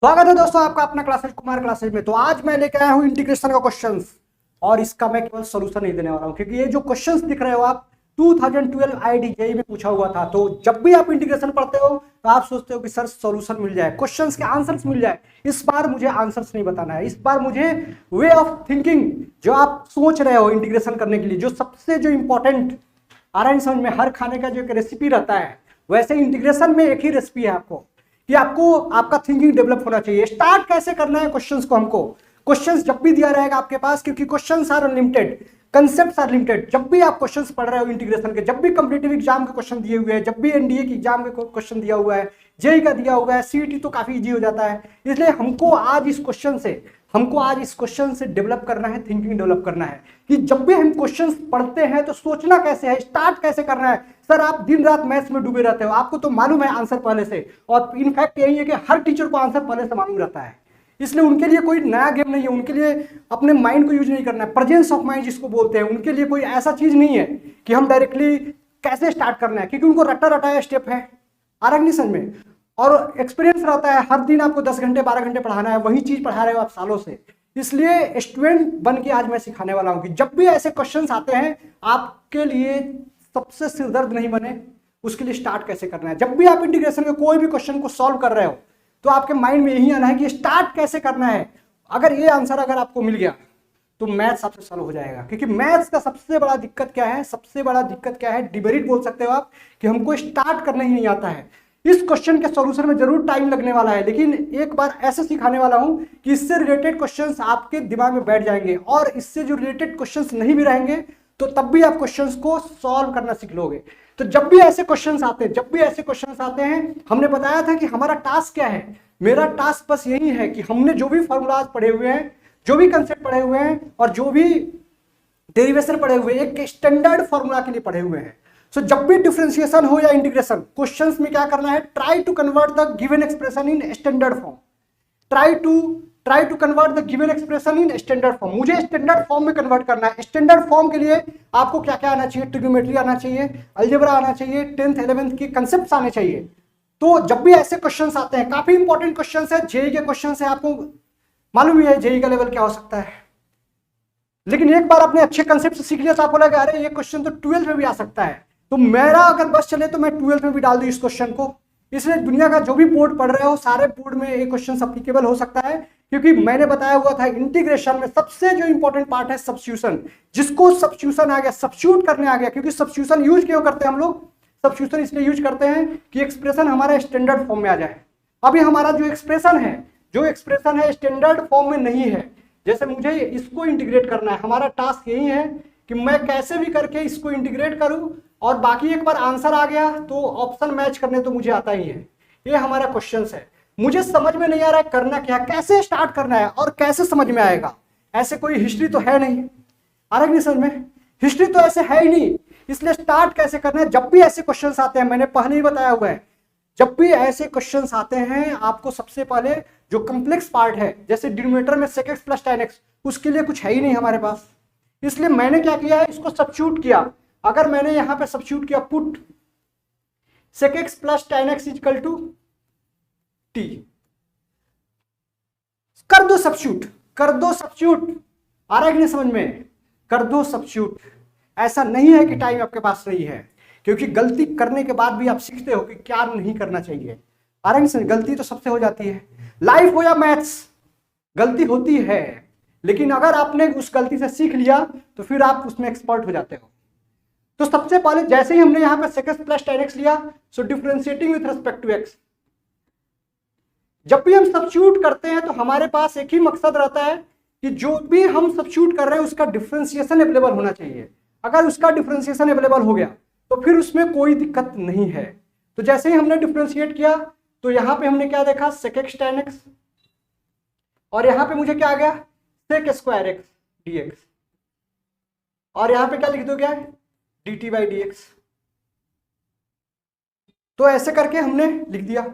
स्वागत है दोस्तों आपका अपना क्लासेज कुमार क्लासेज में। तो आज मैं लेकर आया हूं इंटीग्रेशन का क्वेश्चंस और इसका मैं केवल सॉल्यूशन नहीं देने वाला हूं, क्योंकि ये जो क्वेश्चंस दिख रहे हो आप 2012 आईडीजेई में पूछा हुआ था। तो जब भी आप इंटीग्रेशन पढ़ते हो तो आप सोचते हो कि सर सॉल्यूशन मिल जाए, क्वेश्चंस के आंसर्स मिल जाए। इस बार मुझे आंसर्स नहीं बताना है, इस बार मुझे वे ऑफ थिंकिंग जो आप सोच रहे हो इंटीग्रेशन करने के लिए, जो सबसे जो इंपॉर्टेंट आ रहा है समझ में, हर खाने का जो एक रेसिपी रहता है, वैसे इंटीग्रेशन में एक ही रेसिपी है आपको कि आपको आपका थिंकिंग डेवलप होना चाहिए। स्टार्ट कैसे करना है क्वेश्चंस को, हमको क्वेश्चंस जब भी दिया रहेगा आपके पास, क्योंकि questions are unlimited, concepts are limited. जब भी आप क्वेश्चंस पढ़ रहे हो इंटीग्रेशन के, जब भी कॉम्पिटिटिव एग्जाम के क्वेश्चन दिए हुए हैं, जब भी एनडीए के एग्जाम के क्वेश्चन दिया हुआ है, जेई का दिया हुआ है, सीईटी तो काफी इजी हो जाता है। इसलिए हमको आज इस क्वेश्चन से डेवलप करना है, थिंकिंग डेवलप करना है कि जब भी हम क्वेश्चंस पढ़ते हैं तो सोचना कैसे है, स्टार्ट कैसे करना है। सर आप दिन रात मैथ्स में डूबे रहते हो, आपको तो मालूम है आंसर पहले से, और इनफैक्ट यही है कि हर टीचर को आंसर पहले से मालूम रहता है, इसलिए उनके लिए कोई नया गेम नहीं है। उनके लिए अपने माइंड को यूज नहीं करना है, प्रेजेंस ऑफ माइंड जिसको बोलते हैं, उनके लिए कोई ऐसा चीज नहीं है कि हम डायरेक्टली कैसे स्टार्ट करना है, क्योंकि उनको रटा रटाया स्टेप है, आ रहा नहीं समझ में, और एक्सपीरियंस रहता है। हर दिन आपको 10 घंटे 12 घंटे पढ़ाना है, वही चीज पढ़ा रहे हो आप सालों से। इसलिए स्टूडेंट बन के आज मैं सिखाने वाला हूं कि जब भी ऐसे क्वेश्चंस आते हैं आपके लिए सबसे सिरदर्द नहीं बने, उसके लिए स्टार्ट कैसे करना है। जब भी आप इंटीग्रेशन के कोई भी क्वेश्चन को सॉल्व कर रहे हो तो आपके माइंड में यही आना है कि स्टार्ट कैसे करना है। अगर ये आंसर अगर आपको मिल गया तो मैथ्स आपसे सॉल्व हो जाएगा, क्योंकि मैथ्स का सबसे बड़ा दिक्कत क्या है, सबसे बड़ा दिक्कत क्या है, डिमेरिट बोल सकते हो आप, कि हमको स्टार्ट करना ही नहीं आता है। इस क्वेश्चन के सॉल्यूशन में जरूर टाइम लगने वाला है, लेकिन एक बार ऐसे सिखाने वाला हूं कि इससे रिलेटेड क्वेश्चंस आपके दिमाग में बैठ जाएंगे, और इससे जो रिलेटेड क्वेश्चंस नहीं भी रहेंगे तो तब भी आप क्वेश्चंस को सॉल्व करना सीख लोगे। तो जब भी ऐसे क्वेश्चंस आते हैं, हमने बताया था कि हमारा टास्क क्या है। मेरा टास्क बस यही है कि हमने जो भी फॉर्मूलाज पढ़े हुए हैं, जो भी कंसेप्ट पढ़े हुए हैं, और जो भी डेरिवेशन पढ़े हुए हैं, एक स्टैंडर्ड फॉर्मूला के लिए पढ़े हुए हैं। सो जब भी डिफरेंशिएशन हो या इंटीग्रेशन, क्वेश्चंस में क्या करना है, try to convert the given expression in standard form. Try to convert the given expression in standard form. मुझे स्टैंडर्ड फॉर्म में कन्वर्ट करना है। स्टैंडर्ड फॉर्म के लिए आपको क्या क्या आना चाहिए, ट्रिग्नोमेट्री आना चाहिए, अलजेब्रा आना चाहिए, 10th 11th के कंसेप्ट्स आने चाहिए। तो जब भी ऐसे क्वेश्चंस आते हैं, काफी इंपॉर्टेंट क्वेश्चंस है, जेई के क्वेश्चंस है, आपको मालूम ही है जेई का लेवल क्या हो सकता है। लेकिन एक बार आपने अच्छे कंसेप्ट सीख लिया तो आपको लगा अरे ये क्वेश्चन तो 12th में भी आ सकता है, तो मेरा अगर बस चले तो मैं 12th में भी डाल दूं इस क्वेश्चन को। इसलिए दुनिया का जो भी बोर्ड पढ़ रहे हो, सारे बोर्ड में ये क्वेश्चन एप्लीकेबल हो सकता है, क्योंकि मैंने बताया हुआ था इंटीग्रेशन में सबसे जो इंपॉर्टेंट पार्ट है सब्स्टिट्यूशन। जिसको सब्स्टिट्यूशन आ गया, सब्स्टिट्यूट करने आ गया, क्योंकि सब्स्टिट्यूशन यूज क्यों करते हैं हम लोग, सब्स्टिट्यूशन इसलिए यूज करते हैं कि एक्सप्रेशन हमारा स्टैंडर्ड फॉर्म में आ जाए। अभी हमारा जो एक्सप्रेशन है स्टैंडर्ड फॉर्म में नहीं है। जैसे मुझे इसको इंटीग्रेट करना है, हमारा टास्क यही है कि मैं कैसे भी करके इसको इंटीग्रेट करूं, और बाकी एक बार आंसर आ गया तो ऑप्शन मैच करने तो मुझे आता ही है। ये हमारा क्वेश्चन है। मुझे समझ में नहीं आ रहा है करना क्या, कैसे स्टार्ट करना है और कैसे समझ में आएगा। ऐसे कोई हिस्ट्री तो है नहीं, आ रहा नहीं समझ में, हिस्ट्री तो ऐसे है ही नहीं। इसलिए स्टार्ट कैसे करना है, जब भी ऐसे क्वेश्चंस आते हैं, मैंने पहले ही बताया हुआ है, जब भी ऐसे क्वेश्चंस आते हैं आपको सबसे पहले जो कॉम्प्लेक्स पार्ट है, जैसे डिनोमिनेटर में sec x plus tan x, उसके लिए कुछ है ही नहीं हमारे पास। इसलिए मैंने क्या किया है, इसको सब्स्टिट्यूट किया। अगर मैंने यहां पे सब्स्टिट्यूट किया, put sec x plus tan x equal to t, कर दो सब्स्टिट्यूट। आ रहा है कि नहीं समझ में, कर दो सब्स्टिट्यूट। ऐसा नहीं है कि टाइम आपके पास नहीं है, क्योंकि गलती करने के बाद भी आप सीखते हो कि क्या नहीं करना चाहिए। आ रहा है, गलती तो सबसे हो जाती है, लाइफ हो या मैथ्स, गलती होती है, लेकिन अगर आपने उस गलती से सीख लिया तो फिर आप उसमें एक्सपर्ट हो जाते हो। तो सबसे पहले जैसे ही हमने यहां पे sec x plus tan x लिया, so differentiating with respect to x। जब भी हम सब्स्टिट्यूट करते हैं तो हमारे पास एक ही मकसद रहता है कि जो भी हम सब्स्टिट्यूट कर रहे हैं उसका डिफरेंशिएशन अवेलेबल होना चाहिए। अगर उसका डिफरेंशिएशन अवेलेबल हो गया तो फिर उसमें कोई दिक्कत नहीं है। तो जैसे ही हमने डिफरेंशिएट किया तो यहां पे हमने क्या देखा, sec x tan x, और यहां पे मुझे क्या आ गया, sec स्क्वायर x dx, और यहां पे क्या लिख दो, क्या है, dt बाई dx। तो ऐसे करके हमने लिख दिया।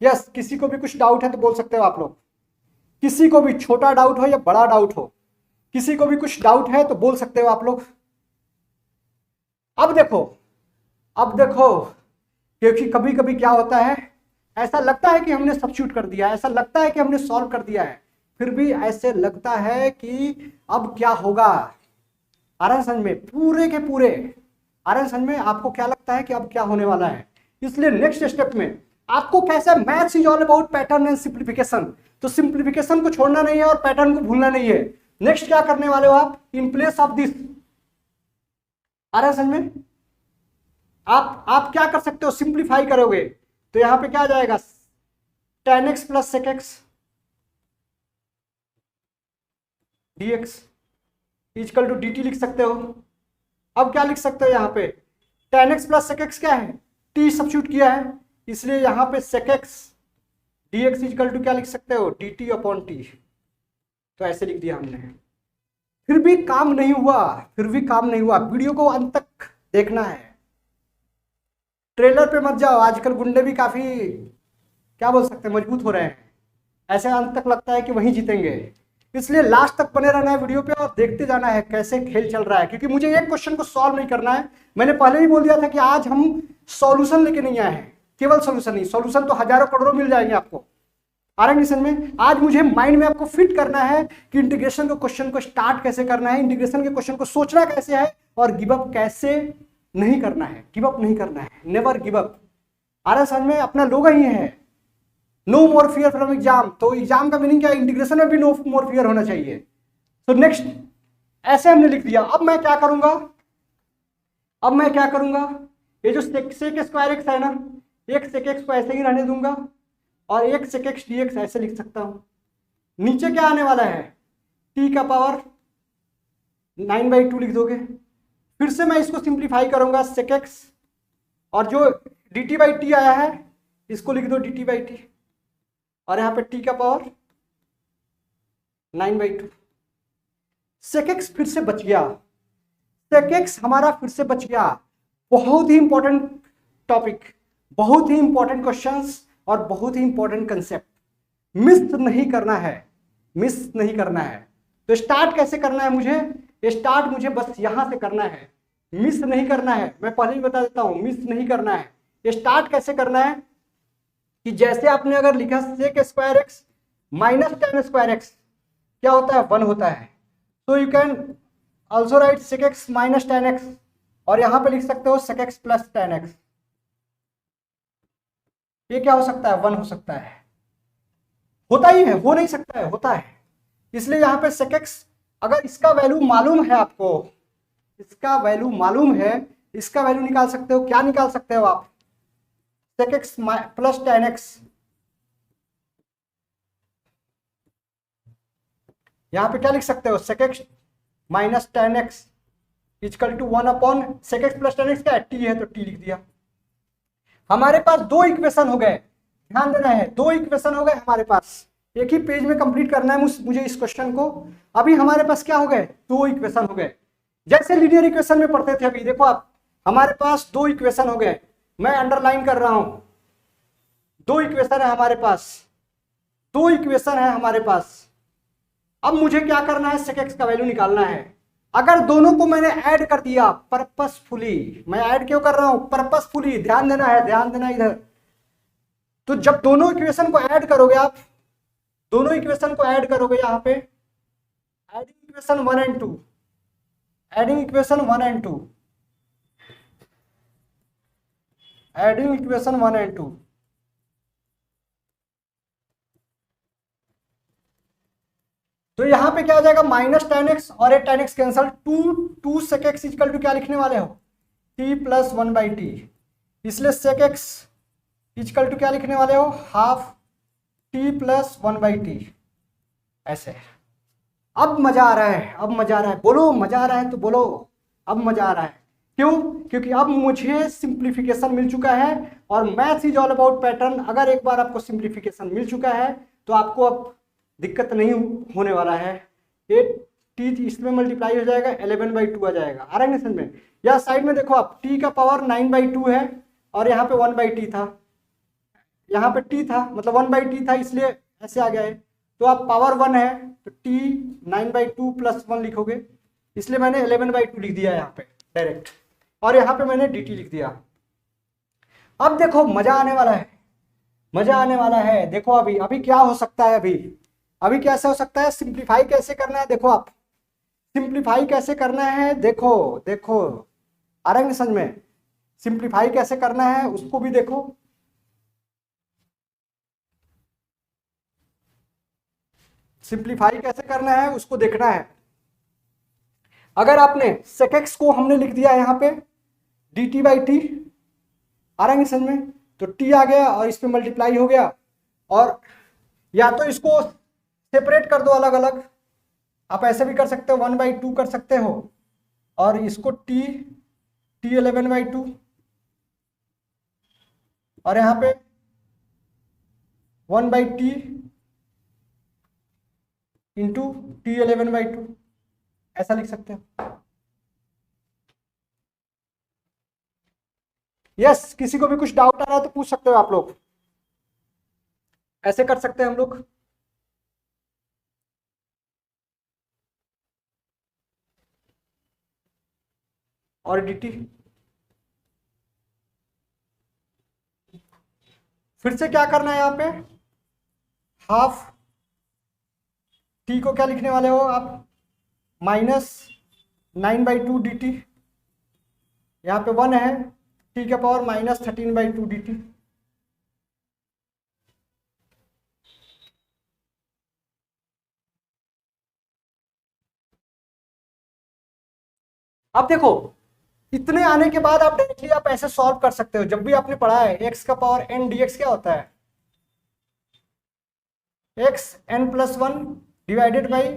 यस, किसी को भी कुछ डाउट है तो बोल सकते हो आप लोग, किसी को भी छोटा डाउट हो या बड़ा डाउट हो, किसी को भी कुछ डाउट है तो बोल सकते हो आप लोग। अब देखो क्योंकि कभी कभी क्या होता है, ऐसा लगता है कि हमने सब्स्टिट्यूट कर दिया है, ऐसा लगता है कि हमने सॉल्व कर दिया है, फिर भी ऐसे लगता है कि अब क्या होगा। आरएन समझ में, पूरे के पूरे आरएन समझ में आपको क्या लगता है कि अब क्या होने वाला है। इसलिए नेक्स्ट स्टेप में आपको कैसे, maths is all about pattern and simplification, तो सिंप्लीफिकेशन को छोड़ना नहीं है और पैटर्न को भूलना नहीं है। नेक्स्ट क्या करने वाले हो आप, इन प्लेस ऑफ दिस, आ रहा है समझ में, आप क्या कर सकते हो, सिंप्लीफाई करोगे तो यहां पे क्या आ जाएगा, tan x plus sec x dx equal to dt लिख सकते हो। अब क्या लिख सकते हो यहाँ पे, tan x plus sec x क्या है, t सब्स्टिट्यूट किया है, इसलिए यहाँ पे sec x dx equal to क्या लिख सकते हो, dt अपॉन t। तो ऐसे लिख दिया हमने। फिर भी काम नहीं हुआ, फिर भी काम नहीं हुआ, वीडियो को अंत तक देखना है, ट्रेलर पे मत जाओ। आजकल गुंडे भी काफी क्या बोल सकते हैं, मजबूत हो रहे हैं, ऐसे अंत तक लगता है कि वहीं जीतेंगे। इसलिए लास्ट तक बने रहना है वीडियो पे और देखते जाना है कैसे खेल चल रहा है, क्योंकि मुझे एक क्वेश्चन को सॉल्व नहीं करना है। मैंने पहले ही बोल दिया था कि आज हम सॉल्यूशन लेके नहीं आए हैं, केवल सॉल्यूशन नहीं, सॉल्यूशन तो हजारों करोड़ों मिल जाएंगे आपको आरंग में। आज मुझे माइंड में आपको फिट करना है कि इंटीग्रेशन के क्वेश्चन को स्टार्ट कैसे करना है, इंटीग्रेशन के क्वेश्चन को सोचना कैसे है और गिव अप कैसे नहीं करना है। गिव अप नहीं करना है, नेवर गिव अप। आरंग समझ में, अपना लोग ही है, no more fear from exam. तो एग्जाम का मीनिंग क्या है, इंटीग्रेशन में भी नो मोर फियर होना चाहिए। तो नेक्स्ट ऐसे हमने लिख दिया। अब मैं क्या करूंगा, अब मैं क्या करूंगा, ये जो सेक स्क्वायर एक्स है ना, एक सेक एक्स को ऐसे ही रहने दूंगा और एक सेक एक्स डी एक्स ऐसे लिख सकता हूं। नीचे क्या आने वाला है, टी का पावर 9/2 लिख दोगे। फिर से मैं इसको सिंप्लीफाई करूंगा, सेक एक्स और जो डी टी बाई टी आया है इसको लिख दो डी टी बाई टी, और यहाँ पे टी का पावर 9/2। सेक एक्स फिर से बच गया, सेक एक्स हमारा फिर से बच गया। बहुत ही इंपॉर्टेंट टॉपिक, बहुत ही इंपॉर्टेंट क्वेश्चंस और बहुत ही इंपॉर्टेंट कंसेप्ट, मिस नहीं करना है, मिस नहीं करना है। तो स्टार्ट कैसे करना है मुझे, स्टार्ट मुझे बस यहां से करना है, मिस नहीं करना है। मैं पहले ही बता देता हूं, मिस नहीं करना है। स्टार्ट कैसे करना है कि जैसे आपने अगर लिखा sec square x minus tan square x क्या होता है, 1 होता है। तो you can also write sec x minus tan x, और यहां पे लिख सकते हो sec x plus tan x. ये क्या हो सकता है, 1 हो सकता है, होता ही है, हो नहीं सकता है, होता है। इसलिए यहां पे सेक एक्स, अगर इसका वैल्यू मालूम है आपको, इसका वैल्यू मालूम है, इसका वैल्यू निकाल सकते हो। क्या निकाल सकते हो आप, sec x plus tan x, यहां पे क्या लिख सकते हो, sec x minus tan x equal to 1 upon sec x plus tan x क्या है, टी है तो टी लिख दिया। हमारे पास दो इक्वेशन हो गए, ध्यान देना है, दो इक्वेशन हो गए हमारे पास। एक ही पेज में कंप्लीट करना है मुझे इस क्वेश्चन को। अभी हमारे पास क्या हो गए, दो इक्वेशन हो गए। जैसे लीनियर इक्वेशन में पढ़ते थे, अभी देखो आप, हमारे पास दो इक्वेशन हो गए। मैं अंडरलाइन कर रहा हूं, दो इक्वेशन है हमारे पास, दो इक्वेशन है हमारे पास। अब मुझे क्या करना है, सेक एक्स का वैल्यू निकालना है। अगर दोनों को मैंने ऐड कर दिया पर्पसफुली, मैं ऐड क्यों कर रहा हूं, पर्पसफुली, ध्यान देना है, ध्यान देना इधर। तो जब दोनों इक्वेशन को ऐड करोगे आप, दोनों इक्वेशन को ऐड करोगे यहां पे, adding equation 1 and 2, adding equation 1 and 2, adding equation 1 and 2, तो यहां पे क्या आ जाएगा, माइनस टेन एक्स और ये tan x cancel, two sec x equal to क्या लिखने वाले हो, टी प्लस 1/t। इसलिए सेक एक्स इक्वल टू क्या लिखने वाले हो, हाफ टी प्लस 1/t। ऐसे अब मजा आ रहा है, अब मजा आ रहा है, बोलो मजा आ रहा है तो बोलो, अब मजा आ रहा है। क्यों, क्योंकि अब मुझे सिंप्लीफिकेशन मिल चुका है और maths is all about pattern. अगर एक बार आपको सिंप्लीफिकेशन मिल चुका है तो आपको अब दिक्कत नहीं होने वाला है। 8t इसमें मल्टीप्लाई हो जाएगा, 11/2 आ जाएगा। आ रहा है समझ में। या साइड में देखो आप, t का पावर 9/2 है और यहाँ पे 1/t था, यहाँ पे t था मतलब 1/t था, इसलिए ऐसे आ गया है। तो आप पावर 1 है तो t 9/2 प्लस 1 लिखोगे, इसलिए मैंने 11/2 लिख दिया यहाँ पे डायरेक्ट, और यहाँ पे मैंने dt लिख दिया। अब देखो मजा आने वाला है, मजा आने वाला है। देखो अभी अभी क्या हो सकता है, अभी अभी कैसे हो सकता है, सिंप्लीफाई कैसे करना है। देखो आप सिंप्लीफाई कैसे करना है, देखो देखो आ रहा है समझ में, सिंप्लीफाई कैसे करना है उसको भी देखो। सिंप्लीफाई कैसे करना है उसको देखना है। अगर आपने sec x को हमने लिख दिया यहाँ पे dt बाई टी, आ रहा है समझ में, तो t आ गया और इस पे मल्टीप्लाई हो गया, और या तो इसको सेपरेट कर दो अलग अलग, आप ऐसे भी कर सकते हो 1/2 कर सकते हो, और इसको t11/2 और यहाँ पे 1/t इंटू t11/2 ऐसा लिख सकते हो। यस किसी को भी कुछ डाउट आ रहा है तो पूछ सकते हो आप लोग, ऐसे कर सकते हैं हम लोग। और dt फिर से क्या करना है, यहाँ पे हाफ t को क्या लिखने वाले हो आप, -9/2 dt, यहाँ पे 1 है, t के पावर -13/2 dt। अब देखो इतने आने के बाद आप डायरेक्टली आप ऐसे सॉल्व कर सकते हो। जब भी आपने पढ़ा है x का पावर n dx क्या होता है, x n+1 divided by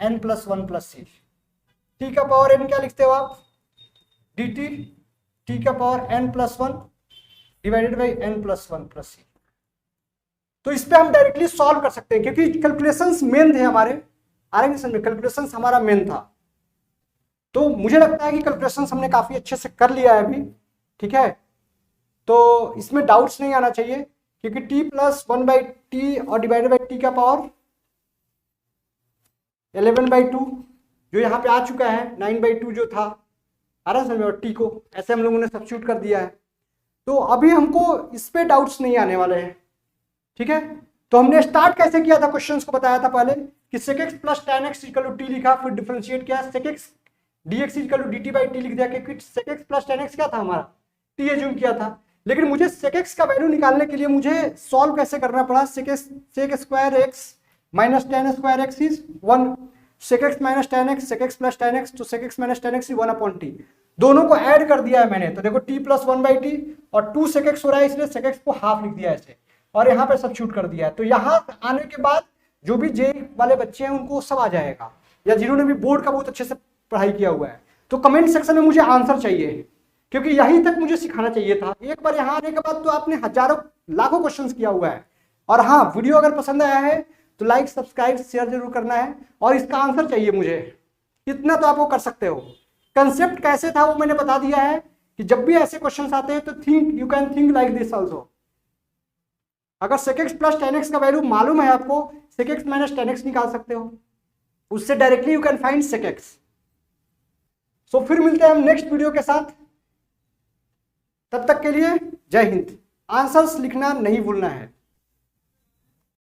n+1 + c। t का पावर n क्या लिखते हो आप, dt t का power n+1 divided by n+1 + c। तो इस पे हम डायरेक्टली सॉल्व कर सकते हैं क्योंकि कैलकुलेशंस मेन थे हमारे, आरएन समझ में, कैलकुलेशंस हमारा मेन था। तो मुझे लगता है कि कैलकुलेशंस हमने काफी अच्छे से कर लिया है अभी, ठीक है, तो इसमें डाउट्स नहीं आना चाहिए क्योंकि t+1/t और डिवाइडेड बाई t का पावर 11/2 जो यहाँ पे आ चुका है, 9/2 जो था, आ रहा है समझ में, और t को ऐसे हम लोगों ने सब्स्टिट्यूट कर दिया है। तो अभी हमको इस पे डाउट्स नहीं आने वाले हैं, ठीक है। तो हमने स्टार्ट कैसे किया था, क्वेश्चंस को बताया था पहले कि sec x + tan x = t लिखा, फिर डिफरेंशिएट किया, sec x dx = dt by T लिख दिया, क्योंकि sec x + tan x क्या था हमारा, t एज्यूम किया था। लेकिन मुझे sec x का वैल्यू निकालने के लिए मुझे सॉल्व कैसे करना पड़ा, sec square x minus tan square x is 1, sec x minus tan x, sec x plus tan x, तो sec x minus tan x is 1/t, दोनों को ऐड कर दिया है मैंने। तो देखो t + 1/t और 2 sec x हो रहा है, इसलिए sec x को हाफ लिख दिया ऐसे, और यहाँ पे सब्स्टिट्यूट कर दिया है। तो यहाँ आने के बाद जो भी जे वाले बच्चे हैं उनको सब आ जाएगा, या जिन्होंने भी बोर्ड का बहुत अच्छे से पढ़ाई किया हुआ है। तो कमेंट सेक्शन में मुझे आंसर चाहिए, क्योंकि यहीं तक मुझे सिखाना चाहिए था। एक बार यहाँ आने के बाद तो आपने हजारों लाखों क्वेश्चंस किया हुआ है। और हाँ, वीडियो अगर पसंद आया है तो लाइक सब्सक्राइब शेयर जरूर करना है, और इसका आंसर चाहिए मुझे, इतना तो आप वो कर सकते हो। कंसेप्ट कैसे था वो मैंने बता दिया है कि जब भी ऐसे क्वेश्चन आते हैं तो think, you can think like this also. अगर sec x + tan x का वैल्यू मालूम है आपको, sec x - tan x निकाल सकते हो, उससे directly you can find sec x। सो फिर मिलते हैं हम नेक्स्ट वीडियो के साथ, तब तक के लिए जय हिंद। आंसर्स लिखना नहीं भूलना है।